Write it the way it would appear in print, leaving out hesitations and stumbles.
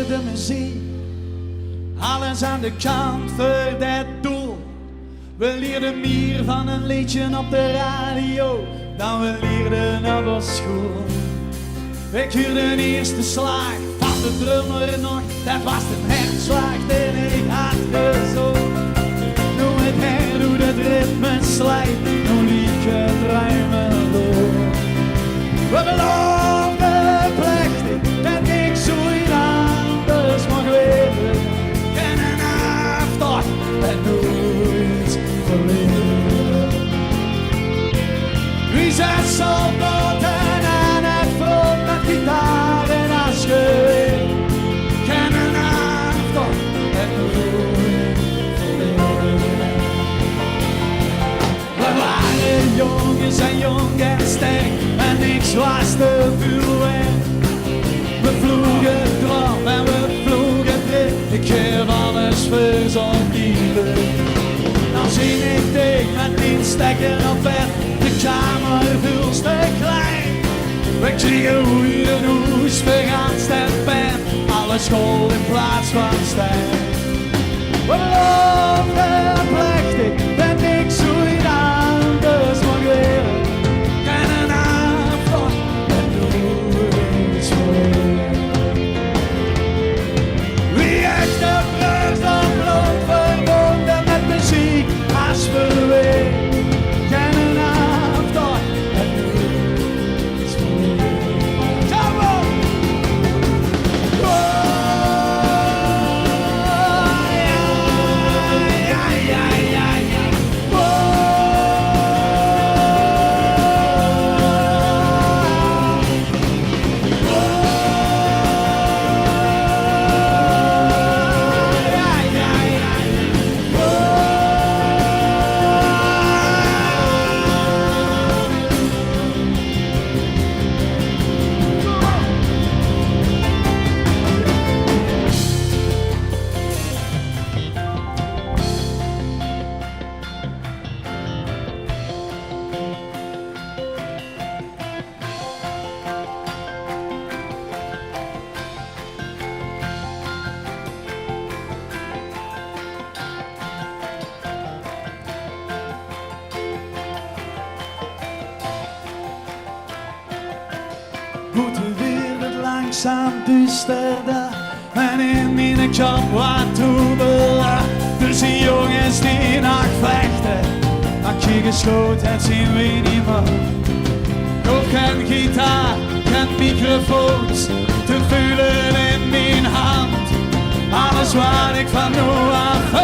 voor de muziek. Alles aan de kant voor dat doel. We leerden meer van een liedje op de radio dan we leerden op school. Ik huurde de eerste slag van de drummer nog, dat was een hertslag die ik had gezocht. Nu het her hoe het ritme slijt, nu liep het ruimen door. We beloofden plechtig dat ik zoiets anders mag leven. En een aftocht en nooit verleden. Wie zet soldaten aan het front met gitaar en als geweer. En een aftocht en nooit verleden. We waren jongens en jong en sterk en niks was te veel weg. We vlogen erop en we vlogen terug. Ik geef alles voor zo'n liefde. Dan zie ik dich met die stekker op bed. De kamer veel te klein. We kregen hoe je een hoes vergaanst en pen. Alle school in plaats van stijn. We loofden plechtig dat ik zoiets anders mag leren. En een avond en nooit verleden. Wie echt de vreugd op bloed verbonden met muziek als verweer. En een avond en nooit verleden. Come on! Goed weer het langzaam duisterde en in mijn kop wat toebelen. Dus die jongens die nog vechten, als je geschoten hebt zien we niet meer. Ook geen gitaar, geen microfoons, te voelen in mijn hand. Alles wat ik van nu af